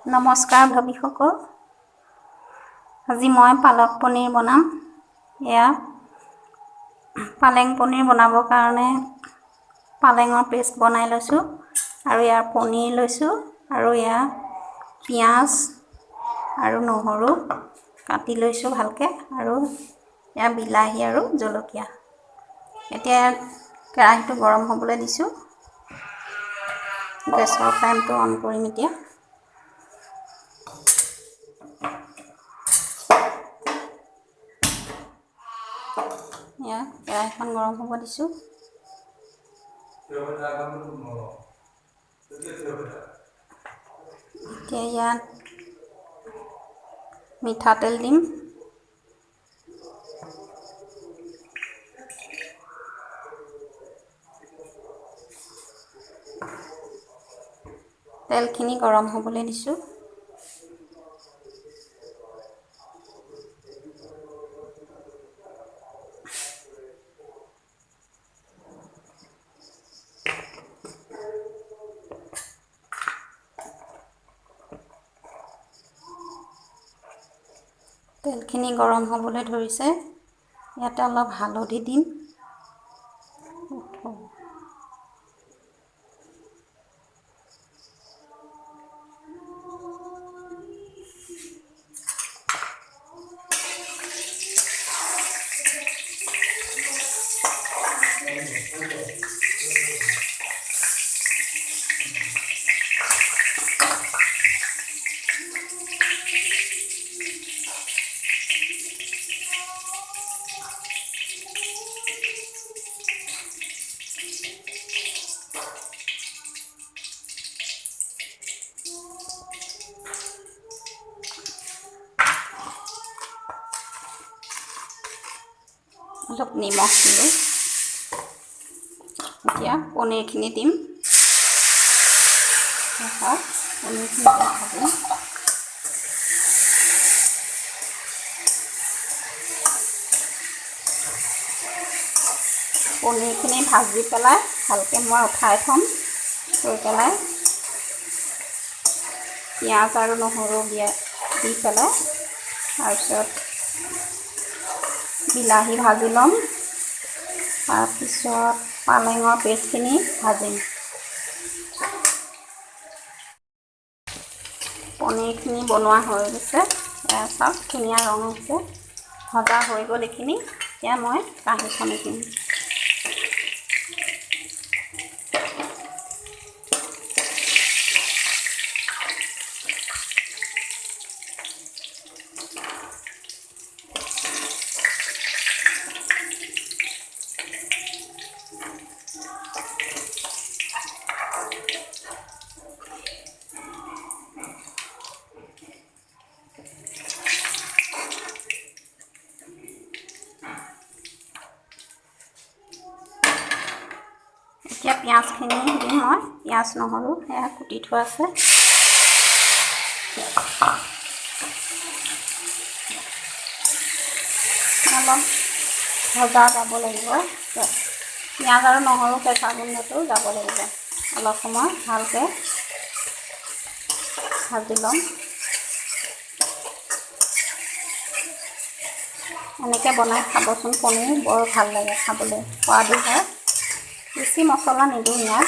নমস্কাৰ ভৱিসকল। আজি মই পালক পনীৰ বনাম। এয়া পালেং পনীৰ বনাবৰ কাৰণে পালেঙৰ পেষ্ট বনাই লৈছোঁ আৰু ইয়াৰ পনীৰ লৈছোঁ আৰু এয়া পিঁয়াজ আৰু নহৰু কাটি লৈছোঁ ভালকৈ আৰু এয়া বিলাহী আৰু জলকীয়া। এতিয়া কেৰাহীটো গৰম হ'বলৈ দিছোঁ। গেছৰ ফ্লেমটো অন কৰিম এতিয়া। এয়া কেৰাহীখন গৰম হ'ব দিছোঁ। এতিয়া ইয়াত মিঠাতেল দিম। তেলখিনি গৰম হ'বলৈ দিছোঁ। তেলখিনি গৰম হ'বলৈ ধৰিছে। ইয়াতে অলপ হালধি দিম। অলপ নিমখ দিলোঁ। এতিয়া পনীৰখিনি দিম। পনীৰখিনি ভাজিম। পনীৰখিনি ভাজি পেলাই ভালকৈ মই উঠাই থ'ম। থৈ পেলাই পিঁয়াজ আৰু নহৰু দি পেলাই তাৰপিছত বিলাহী ভাজি ল'ম। তাৰপিছত পালেঙৰ পেষ্টখিনি ভাজিম। পনীৰখিনি বনোৱা হৈ গৈছে। এয়া চাওক ধুনীয়া ৰং হৈছে। ভজা হৈ গ'ল এইখিনি। এতিয়া মই কাঁহীখন দিম। এতিয়া পিঁয়াজখিনি দিম মই। পিঁয়াজ নহৰু সেয়া কুটি থোৱা আছে। অলপ ভজা যাব লাগিব। পিঁয়াজ আৰু নহৰু কেঁচা গোন্ধটো যাব লাগিব। অলপ সময় ভালকৈ ভাজি ল'ম। এনেকৈ বনাই খাবচোন। পনীৰ বৰ ভাল লাগে খাবলৈ, সোৱাদো হয়। বেছি মছলা নিদিওঁ ইয়াত।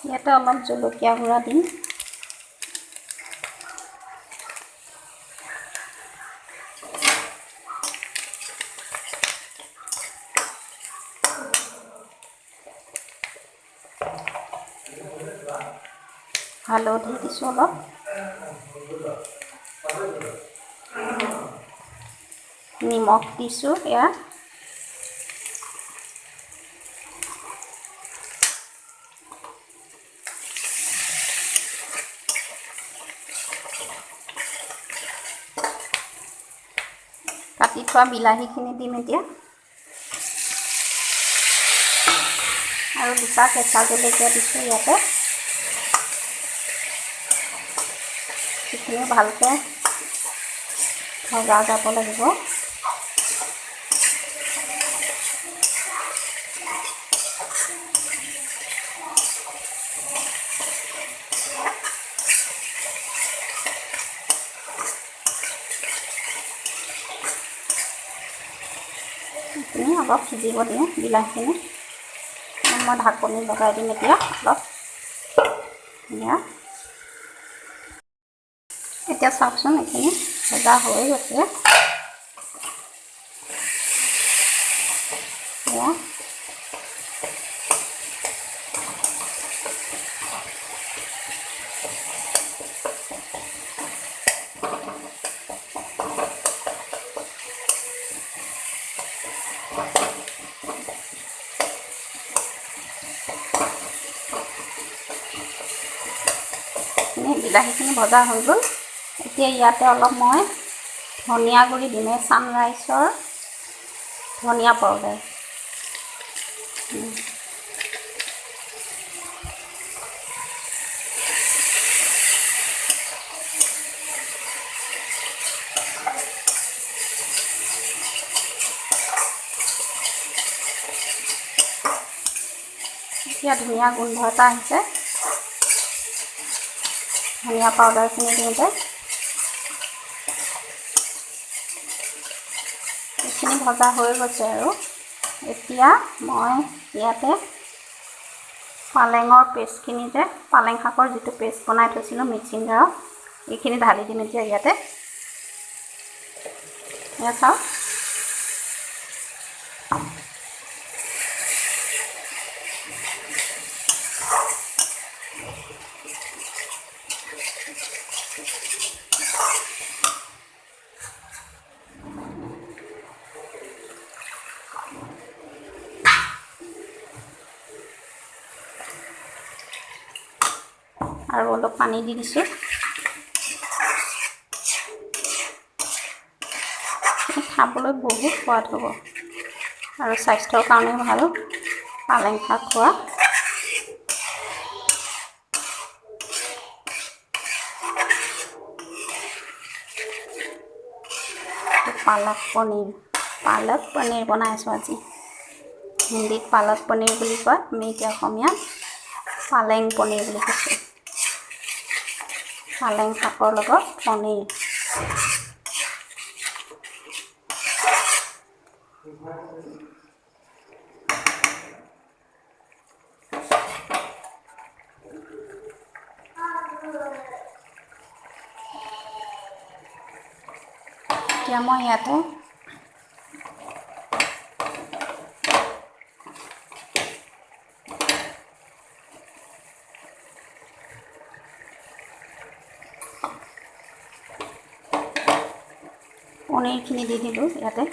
ইয়াতে অলপ জলকীয়া গুড়া দিম। হালধি দিছোঁ অলপ। নিমখ দিছোঁ এয়া কাটি থোৱা বিলাহীখিনি দিম এতিয়া আৰু দুটা কেঁচা জলকীয়া দিছোঁ ইয়াতে সেইখিনি ভালকৈ ভজা যাব লাগিব এইখিনি অলপ সিজিব দিওঁ বিলাহীখিনি মই ঢাকনি লগাই দিম এতিয়া অলপ এতিয়া চাওকচোন এইখিনি ভজা হৈ গৈছে বিলাহীখিনি ভজা হৈ গ'ল এতিয়া ইয়াতে অলপ মই ধনিয়া গুড়ি দিম ছানৰাইজৰ ধনিয়া পাউডাৰ এতিয়া ধুনীয়া গোন্ধ এটা আহিছে ধনিয়া পাউডাৰখিনি দিওঁতে এইখিনি ভজা হৈ গৈছে আৰু এতিয়া মই ইয়াতে পালেঙৰ পেষ্টখিনি যে পালেং শাকৰ যিটো পেষ্ট বনাই থৈছিলোঁ মিক্সিং জাৰত এইখিনি ঢালি দিম এতিয়া ইয়াতে এয়া চাওক আৰু অলপ পানী দি দিছোঁ খাবলৈ বহুত সোৱাদ হ'ব আৰু স্বাস্থ্যৰ কাৰণে ভাল পালেং শাক খোৱা পালক পনীৰ বনাইছোঁ আজি হিন্দীত পালক পনীৰ বুলি কয় আমি এতিয়া অসমীয়াত পালেং পনীৰ বুলি কৈছোঁ পালেং শাকৰ লগত পনীৰ এতিয়া মই ইয়াতে পনীৰখিনি দি দিলোঁ ইয়াতে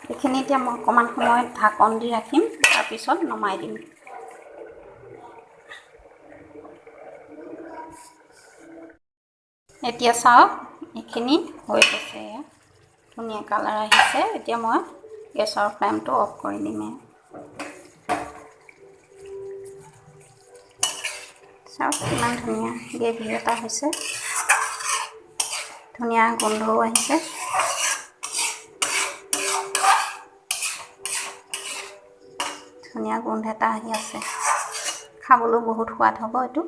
এইখিনি এতিয়া মই অকণমান সময় ঢাকন দি ৰাখিম তাৰপিছত নমাই দিম এতিয়া চাওক এইখিনি হৈ গৈছে ধুনীয়া কালাৰ আহিছে এতিয়া মই গেছৰ ফ্লেমটো অফ কৰি দিম চাওক কিমান ধুনীয়া গ্ৰেভি এটা হৈছে ধুনীয়া গোন্ধও আহিছে ধুনীয়া গোন্ধ এটা আহি আছে খাবলৈ বহুত সোৱাদ হ'ব এইটো